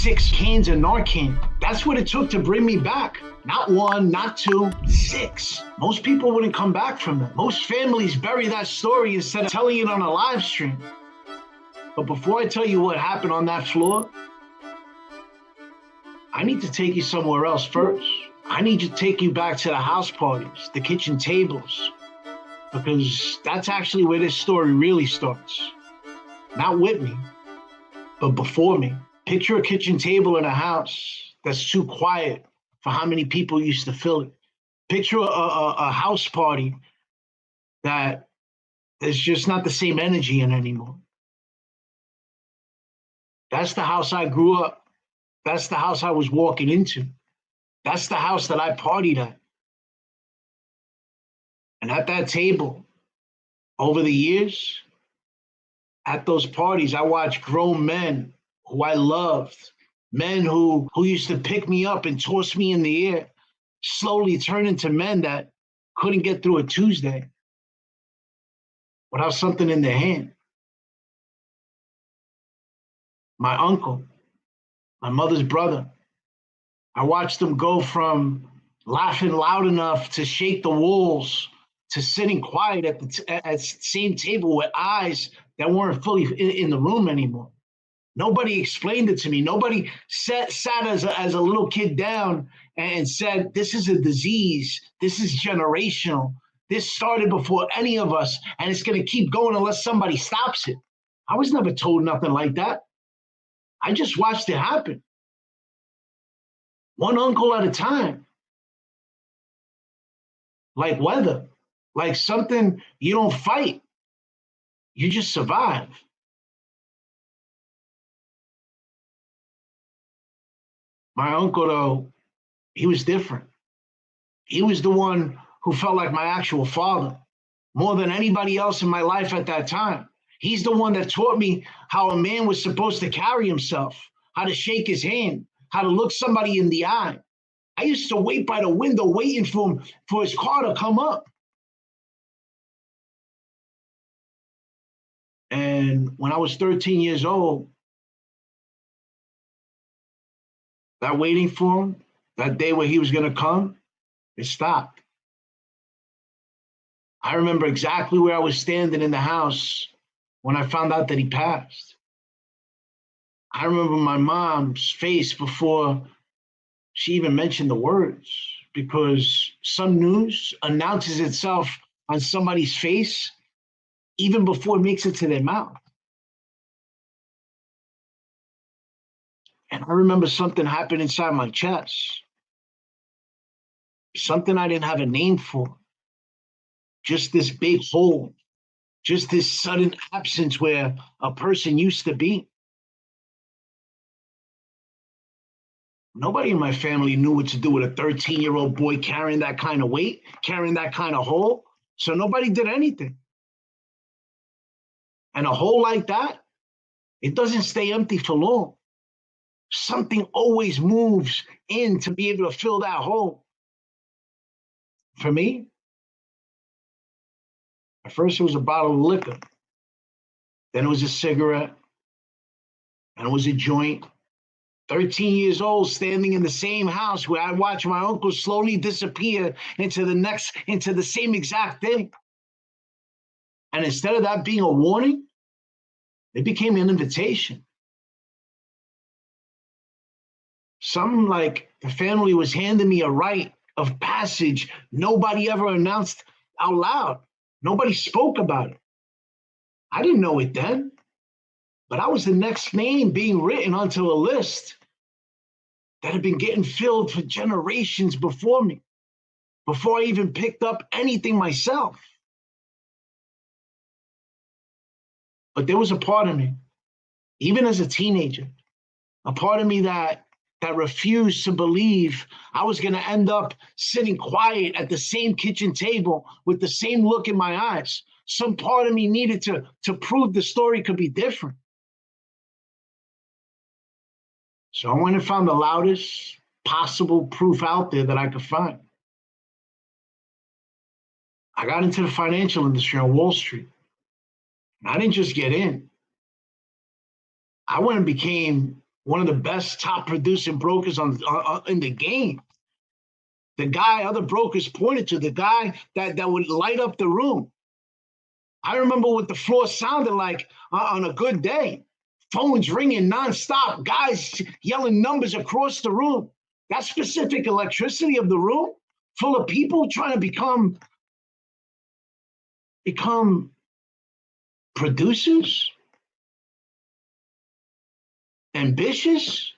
6 cans of Narcan. That's what it took to bring me back. Not 1, not 2, 6. Most people wouldn't come back from that. Most families bury that story instead of telling it on a live stream. But before I tell you what happened on that floor, I need to take you somewhere else first. I need to take you back to the house parties, the kitchen tables, because that's actually where this story really starts. Not with me, but before me. Picture a kitchen table in a house that's too quiet for how many people used to fill it. Picture a house party that there's just not the same energy in anymore. That's the house I grew up. That's the house I was walking into. That's the house that I partied at. And at that table, over the years, at those parties, I watched grown men who I loved, men who used to pick me up and toss me in the air, slowly turn into men that couldn't get through a Tuesday without something in their hand. My uncle, my mother's brother, I watched them go from laughing loud enough to shake the walls to sitting quiet at the same table with eyes that weren't fully in the room anymore. Nobody explained it to me. Nobody sat as a little kid down and said, this is a disease. This is generational. This started before any of us, and it's going to keep going unless somebody stops it. I was never told nothing like that. I just watched it happen. One uncle at a time. Like weather. Like something you don't fight. You just survive. My uncle, though, he was different. He was the one who felt like my actual father, more than anybody else in my life at that time. He's the one that taught me how a man was supposed to carry himself, how to shake his hand, how to look somebody in the eye. I used to wait by the window waiting for his car to come up. And when I was 13 years old, that waiting for him, that day where he was going to come, it stopped. I remember exactly where I was standing in the house when I found out that he passed. I remember my mom's face before she even mentioned the words, because some news announces itself on somebody's face even before it makes it to their mouth. And I remember something happened inside my chest, something I didn't have a name for, just this big hole, just this sudden absence where a person used to be. Nobody in my family knew what to do with a 13-year-old boy carrying that kind of weight, carrying that kind of hole. So nobody did anything. And a hole like that, it doesn't stay empty for long. Something always moves in to be able to fill that hole. For me, at first it was a bottle of liquor. Then it was a cigarette. And it was a joint. 13 years old, standing in the same house where I watched my uncle slowly disappear into the same exact thing. And instead of that being a warning, it became an invitation. Something like the family was handing me a rite of passage nobody ever announced out loud. Nobody spoke about it. I didn't know it then, but I was the next name being written onto a list that had been getting filled for generations before me, before I even picked up anything myself. But there was a part of me, even as a teenager, a part of me that refused to believe I was going to end up sitting quiet at the same kitchen table with the same look in my eyes. Some part of me needed to prove the story could be different. So I went and found the loudest possible proof out there that I could find. I got into the financial industry on Wall Street. And I didn't just get in. I went and became one of the best top producing brokers in the game. The guy other brokers pointed to, the guy that would light up the room. I remember what the floor sounded like on a good day. Phones ringing nonstop, guys yelling numbers across the room. That specific electricity of the room full of people trying to become producers, ambitious.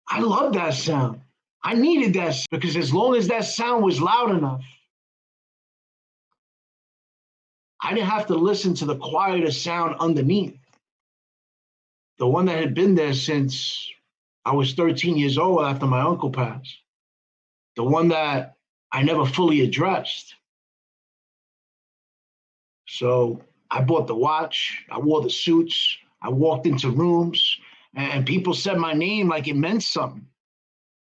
I love that sound. I needed that because as long as that sound was loud enough, I didn't have to listen to the quieter sound underneath. The one that had been there since I was 13 years old after my uncle passed. The one that I never fully addressed. So I bought the watch, I wore the suits, I walked into rooms, and people said my name like it meant something.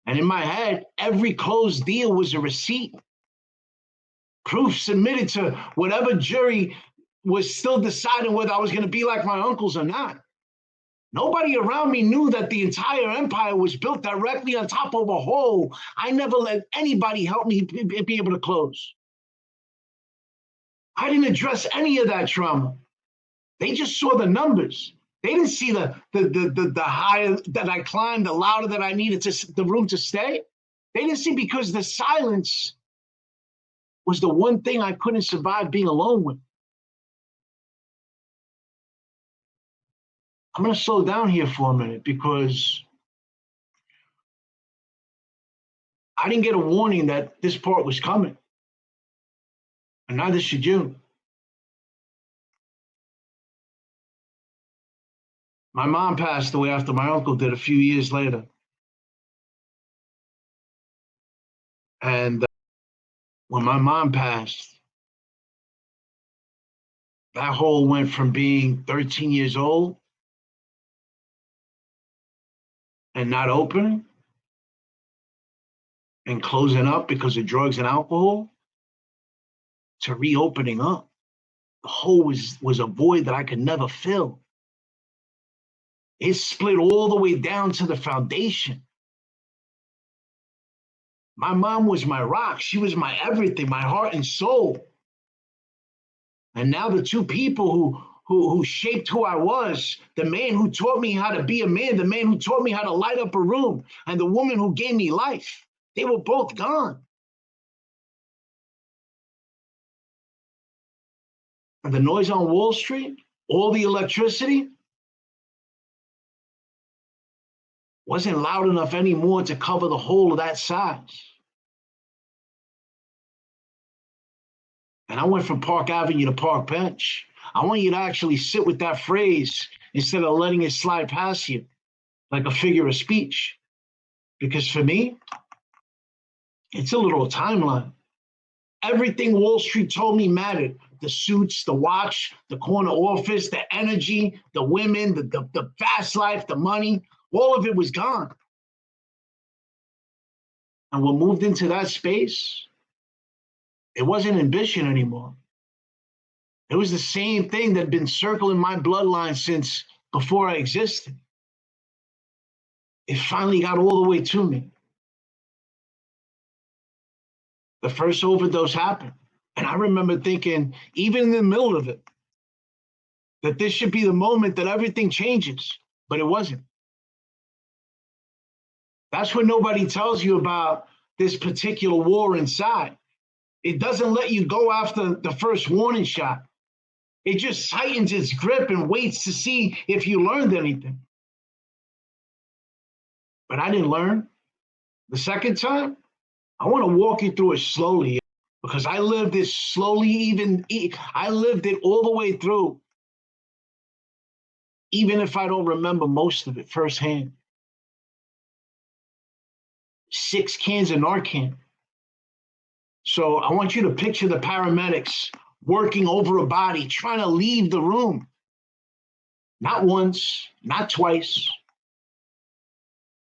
And in my head, every closed deal was a receipt. Proof submitted to whatever jury was still deciding whether I was going to be like my uncles or not. Nobody around me knew that the entire empire was built directly on top of a hole I never let anybody help me be able to close. I didn't address any of that trauma. They just saw the numbers. They didn't see the higher that I climbed, the louder that I needed the room to stay. They didn't see because the silence was the one thing I couldn't survive being alone with. I'm going to slow down here for a minute because I didn't get a warning that this part was coming. And neither should you. My mom passed away after my uncle did a few years later. And when my mom passed, that hole went from being 13 years old and not opening and closing up because of drugs and alcohol to reopening up. The hole was a void that I could never fill. It split all the way down to the foundation. My mom was my rock. She was my everything, my heart and soul. And now the two people who shaped who I was, the man who taught me how to be a man, the man who taught me how to light up a room, and the woman who gave me life, they were both gone. And the noise on Wall Street, all the electricity, wasn't loud enough anymore to cover the whole of that size. And I went from Park Avenue to Park Bench. I want you to actually sit with that phrase instead of letting it slide past you like a figure of speech. Because for me, it's a literal timeline. Everything Wall Street told me mattered. The suits, the watch, the corner office, the energy, the women, the fast life, the money, all of it was gone. And what moved into that space, it wasn't ambition anymore. It was the same thing that had been circling my bloodline since before I existed. It finally got all the way to me. The first overdose happened. And I remember thinking, even in the middle of it, that this should be the moment that everything changes. But it wasn't. That's what nobody tells you about this particular war inside. It doesn't let you go after the first warning shot. It just tightens its grip and waits to see if you learned anything. But I didn't learn. The second time, I want to walk you through it slowly because I lived it slowly, I lived it all the way through, even if I don't remember most of it firsthand. 6 cans of Narcan. So I want you to picture the paramedics working over a body, trying to leave the room. Not once, not twice.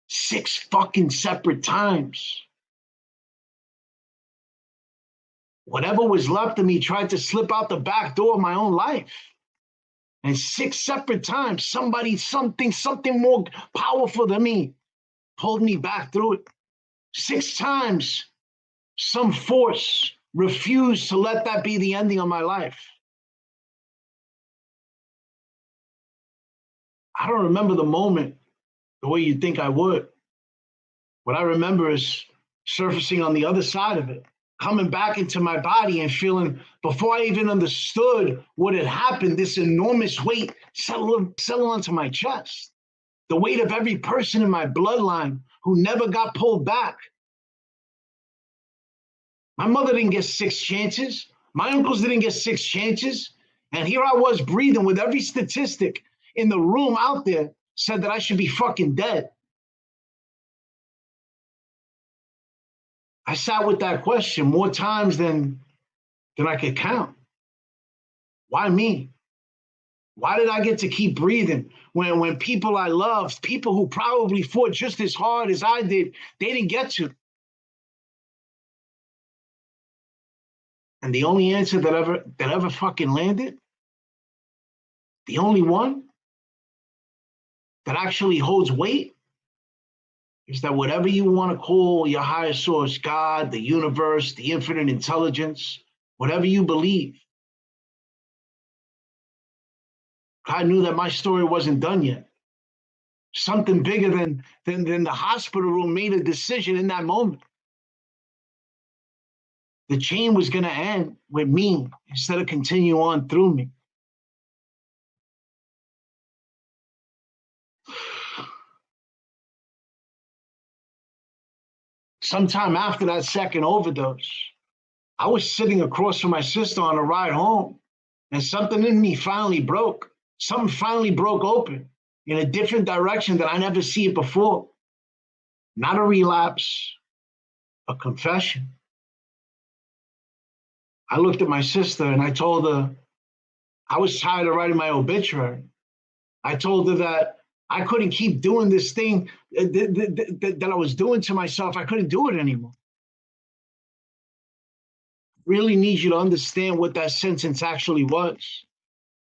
6 fucking separate times. Whatever was left of me tried to slip out the back door of my own life. And 6 separate times, something more powerful than me pulled me back through it. 6 times, some force refused to let that be the ending of my life. I don't remember the moment the way you'd think I would. What I remember is surfacing on the other side of it, coming back into my body and feeling, before I even understood what had happened, this enormous weight settle onto my chest. The weight of every person in my bloodline who never got pulled back. My mother didn't get 6 chances. My uncles didn't get 6 chances. And here I was breathing with every statistic in the room out there said that I should be fucking dead. I sat with that question more times than I could count. Why me? Why did I get to keep breathing when people I loved, people who probably fought just as hard as I did, they didn't get to? And the only answer that ever fucking landed, the only one that actually holds weight, is that whatever you want to call your higher source, God, the universe, the infinite intelligence, whatever you believe, God knew that my story wasn't done yet. Something bigger than the hospital room made a decision in that moment. The chain was going to end with me instead of continue on through me. Sometime after that second overdose, I was sitting across from my sister on a ride home, and something in me finally broke. Something finally broke open in a different direction that I never see it before. Not a relapse, a confession. I looked at my sister and I told her I was tired of writing my obituary. I told her that I couldn't keep doing this thing that I was doing to myself. I couldn't do it anymore. Really need you to understand what that sentence actually was.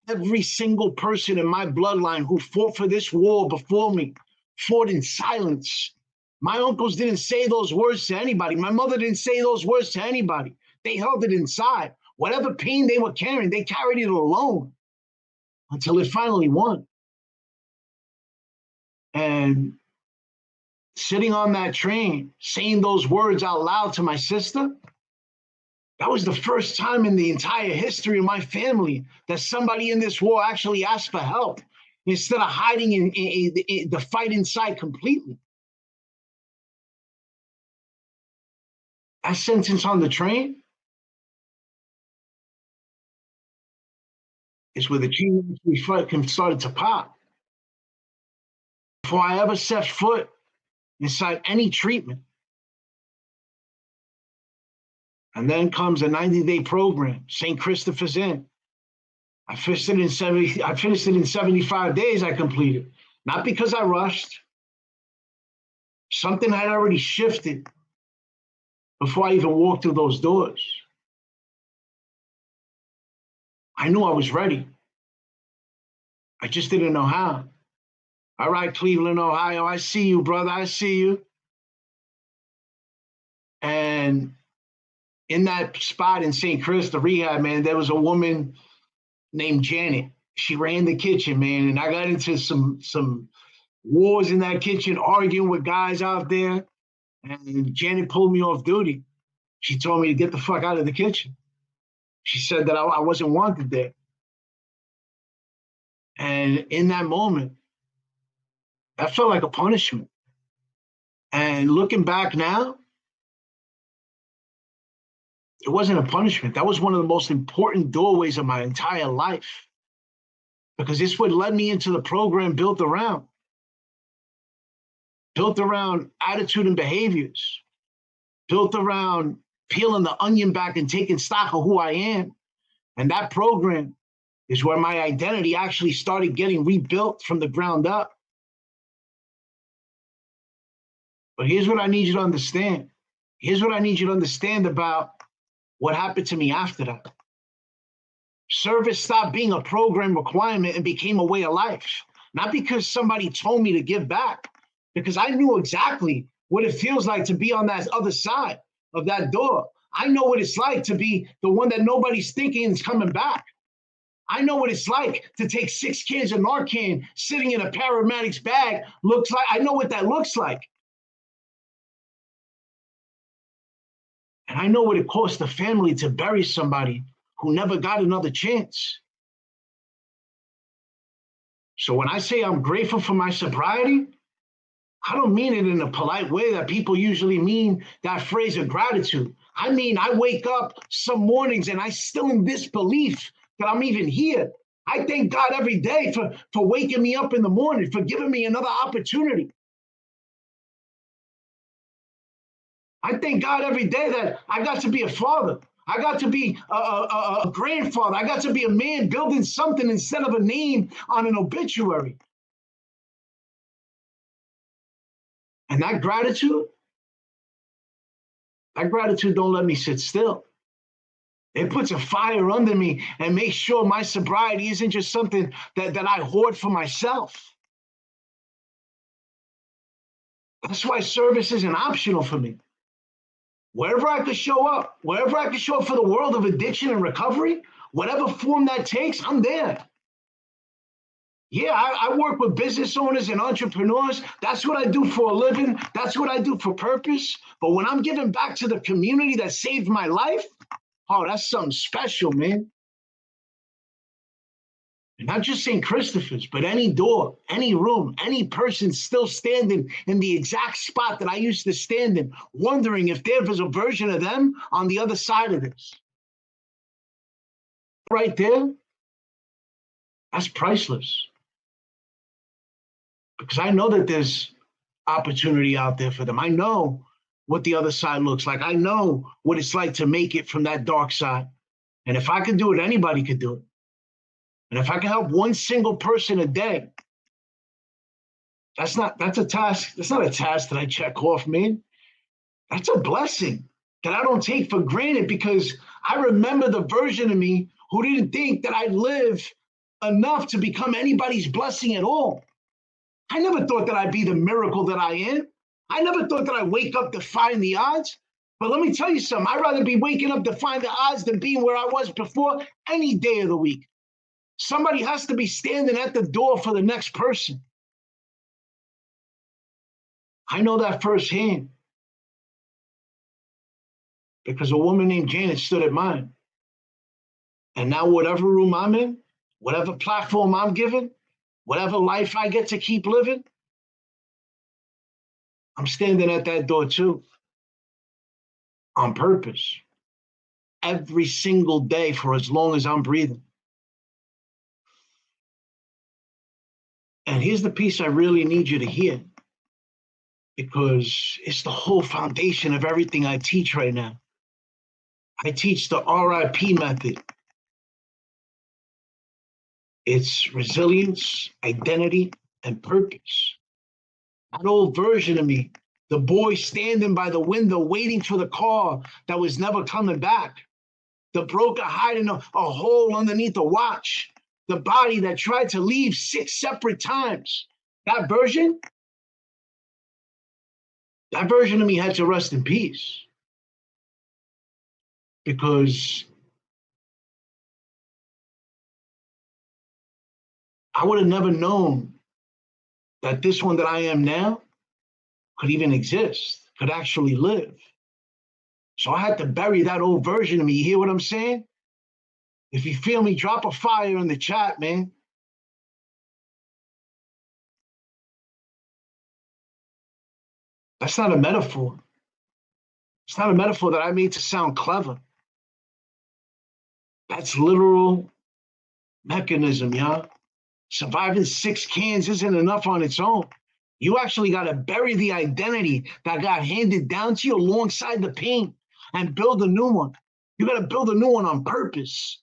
Every single person in my bloodline who fought for this war before me fought in silence. My uncles didn't say those words to anybody. My mother didn't say those words to anybody. They held it inside. Whatever pain they were carrying, they carried it alone until it finally won. And sitting on that train, saying those words out loud to my sister, that was the first time in the entire history of my family that somebody in this war actually asked for help instead of hiding in the fight inside completely. That sentence on the train is where the chain started to pop. Before I ever set foot inside any treatment. And then comes a 90-day program, St. Christopher's Inn. I finished it in 75 days. I completed, not because I rushed. Something had already shifted before I even walked through those doors. I knew I was ready. I just didn't know how. All right, Cleveland, Ohio, I see you, brother. I see you. And in that spot in St. Chris, the rehab, man, there was a woman named Janet. She ran the kitchen, man, and I got into some wars in that kitchen, arguing with guys out there. And Janet pulled me off duty. She told me to get the fuck out of the kitchen. She said that I wasn't wanted there. And in that moment, that felt like a punishment. And looking back now, it wasn't a punishment. That was one of the most important doorways of my entire life, because it's what led me into the program built around attitude and behaviors, built around peeling the onion back and taking stock of who I am. And that program is where my identity actually started getting rebuilt from the ground up. But here's what I need you to understand. Here's what I need you to understand about what happened to me after that. Service stopped being a program requirement and became a way of life. Not because somebody told me to give back, because I knew exactly what it feels like to be on that other side of that door. I know what it's like to be the one that nobody's thinking is coming back. I know what it's like to take 6 cans of Narcan sitting in a paramedic's bag. Looks like I know what that looks like. And I know what it costs the family to bury somebody who never got another chance. So when I say I'm grateful for my sobriety, I don't mean it in a polite way that people usually mean that phrase of gratitude. I mean, I wake up some mornings and I still in disbelief that I'm even here. I thank God every day for waking me up in the morning, for giving me another opportunity. I thank God every day that I got to be a father. I got to be a grandfather. I got to be a man building something instead of a name on an obituary. And that gratitude don't let me sit still. It puts a fire under me and makes sure my sobriety isn't just something that I hoard for myself. That's why service isn't optional for me. Wherever I could show up, wherever I could show up for the world of addiction and recovery, whatever form that takes, I'm there. Yeah, I work with business owners and entrepreneurs. That's what I do for a living. That's what I do for purpose. But when I'm giving back to the community that saved my life, oh, that's something special, man. And not just St. Christopher's, but any door, any room, any person still standing in the exact spot that I used to stand in, wondering if there was a version of them on the other side of this. Right there, that's priceless. Because I know that there's opportunity out there for them. I know what the other side looks like. I know what it's like to make it from that dark side. And if I could do it, anybody could do it. And if I can help one single person a day, that's a task. That's not a task that I check off, man. That's a blessing that I don't take for granted because I remember the version of me who didn't think that I'd live enough to become anybody's blessing at all. I never thought that I'd be the miracle that I am. I never thought that I'd wake up defying the odds. But let me tell you something. I'd rather be waking up defying the odds than being where I was before any day of the week. Somebody has to be standing at the door for the next person. I know that firsthand because a woman named Janet stood at mine. And now, whatever room I'm in, whatever platform I'm given, whatever life I get to keep living, I'm standing at that door too, on purpose, every single day for as long as I'm breathing. And here's the piece I really need you to hear, because it's the whole foundation of everything I teach right now. I teach the RIP method. It's resilience, identity, and purpose. That old version of me, the boy standing by the window waiting for the car that was never coming back, the broker hiding a hole underneath the watch, the body that tried to leave 6 separate times. That version of me had to rest in peace because I would have never known that this one that I am now could even exist, could actually live. So I had to bury that old version of me. You hear what I'm saying? If you feel me, drop a fire in the chat, man. That's not a metaphor. It's not a metaphor that I made to sound clever. That's literal mechanism, y'all. Surviving 6 cans isn't enough on its own. You actually got to bury the identity that got handed down to you alongside the pain and build a new one. You got to build a new one on purpose,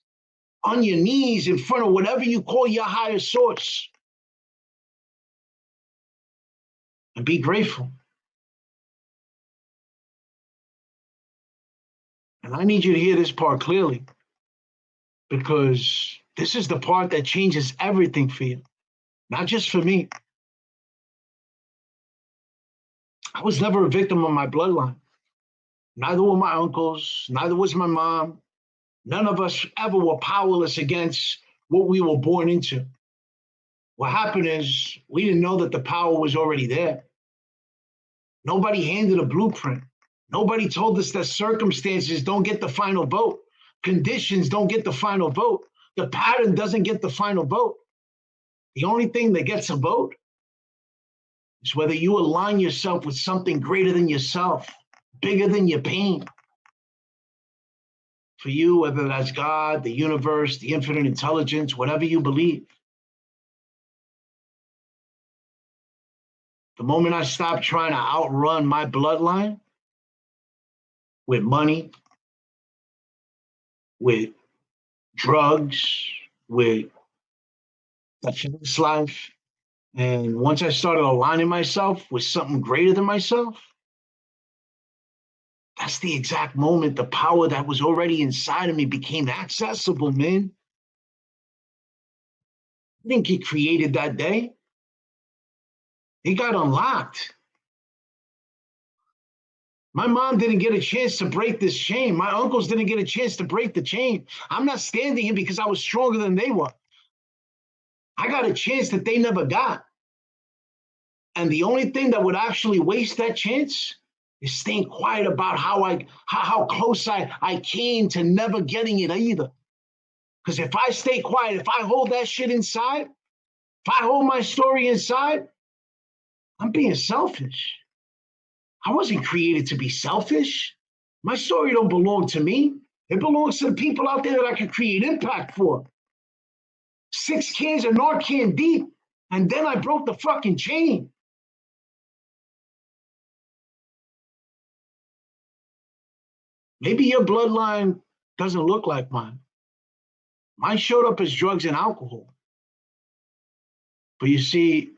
on your knees in front of whatever you call your higher source. And be grateful. And I need you to hear this part clearly. because this is the part that changes everything for you, not just for me. I was never a victim of my bloodline. Neither were my uncles, neither was my mom. None of us ever were powerless against what we were born into. What happened is we didn't know that the power was already there. Nobody handed a blueprint. Nobody told us that circumstances don't get the final vote. Conditions don't get the final vote. The pattern doesn't get the final vote. The only thing that gets a vote is whether you align yourself with something greater than yourself, bigger than your pain. For you, whether that's God, the universe, the infinite intelligence, whatever you believe. The moment I stopped trying to outrun my bloodline with money, with drugs, with this life, and once I started aligning myself with something greater than myself, that's the exact moment the power that was already inside of me became accessible, man. I didn't get created that day. It got unlocked. My mom didn't get a chance to break this chain. My uncles didn't get a chance to break the chain. I'm not standing here because I was stronger than they were. I got a chance that they never got. And the only thing that would actually waste that chance is staying quiet about how close I came to never getting it either. Because if I stay quiet, if I hold that shit inside, if I hold my story inside, I'm being selfish. I wasn't created to be selfish. My story don't belong to me. It belongs to the people out there that I can create impact for. 6 cans of Narcan deep, and then I broke the fucking chain. Maybe your bloodline doesn't look like mine. Mine showed up as drugs and alcohol. But you see,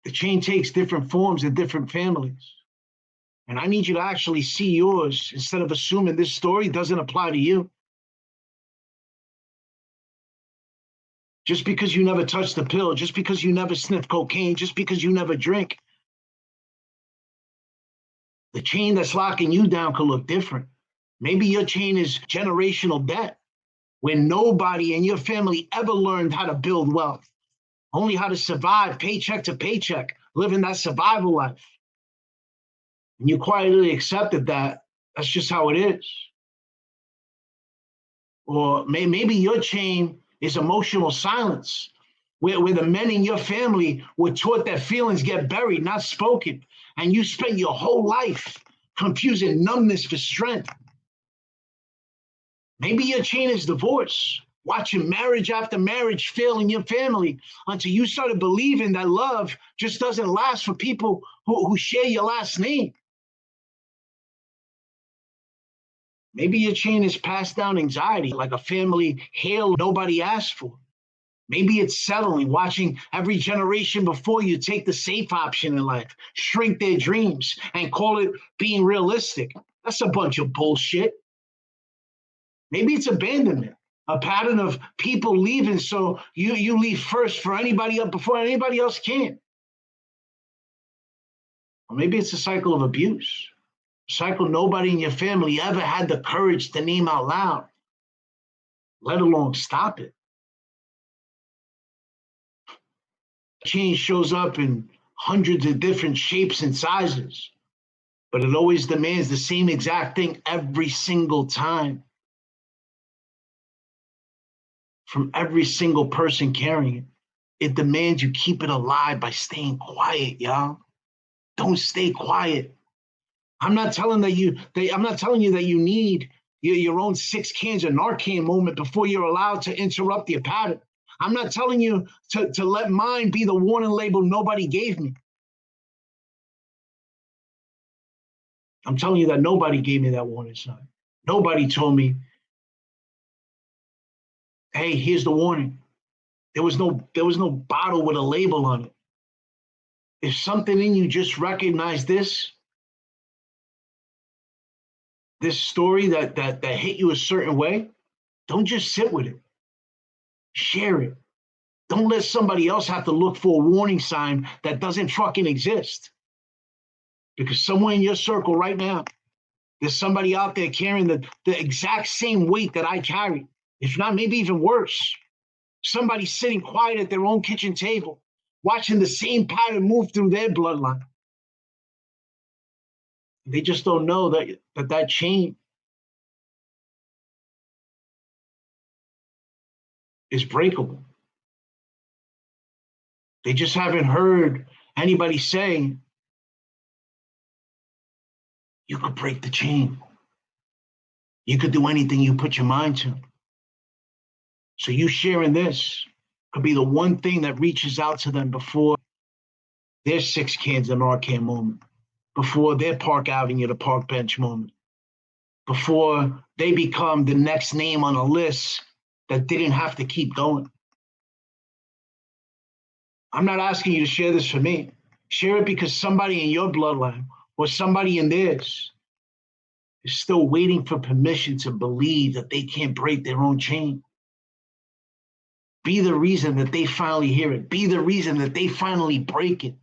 the chain takes different forms in different families. And I need you to actually see yours instead of assuming this story doesn't apply to you. Just because you never touched the pill, just because you never sniffed cocaine, just because you never drink, the chain that's locking you down could look different. Maybe your chain is generational debt, where nobody in your family ever learned how to build wealth, only how to survive paycheck to paycheck, living that survival life. And you quietly accepted that that's just how it is. Or maybe your chain is emotional silence, where the men in your family were taught that feelings get buried, not spoken. And you spent your whole life confusing numbness for strength. Maybe your chain is divorce, watching marriage after marriage fail in your family until you started believing that love just doesn't last for people who share your last name. Maybe your chain is passed down anxiety, like a family hail nobody asked for. Maybe it's settling, watching every generation before you take the safe option in life, shrink their dreams, and call it being realistic. That's a bunch of bullshit. Maybe it's abandonment, a pattern of people leaving so you leave first for anybody else before anybody else can. Or maybe it's a cycle of abuse, a cycle nobody in your family ever had the courage to name out loud, let alone stop it. Change shows up in hundreds of different shapes and sizes, but it always demands the same exact thing every single time from every single person carrying it. It demands you keep it alive by staying quiet, y'all. Don't stay quiet. I'm not telling I'm not telling you that you need your own 6 cans of Narcan moment before you're allowed to interrupt your pattern. I'm not telling you to let mine be the warning label nobody gave me. I'm telling you that nobody gave me that warning sign. Nobody told me, hey, here's the warning. There was no bottle with a label on it. If something in you just recognized this story that hit you a certain way, Don't just sit with it. Share it. Don't let somebody else have to look for a warning sign that doesn't fucking exist. Because somewhere in your circle right now, there's somebody out there carrying the exact same weight that I carry, if not maybe even worse. Somebody sitting quiet at their own kitchen table, watching the same pattern move through their bloodline. They just don't know that chain is breakable. They just haven't heard anybody say, you could break the chain. You could do anything you put your mind to. So you sharing this could be the one thing that reaches out to them before their 6 cans of Narcan moment, before their Park Avenue to Park Bench moment, before they become the next name on a list that didn't have to keep going. I'm not asking you to share this for me. Share it because somebody in your bloodline or somebody in theirs is still waiting for permission to believe that they can't break their own chain. Be the reason that they finally hear it. Be the reason that they finally break it.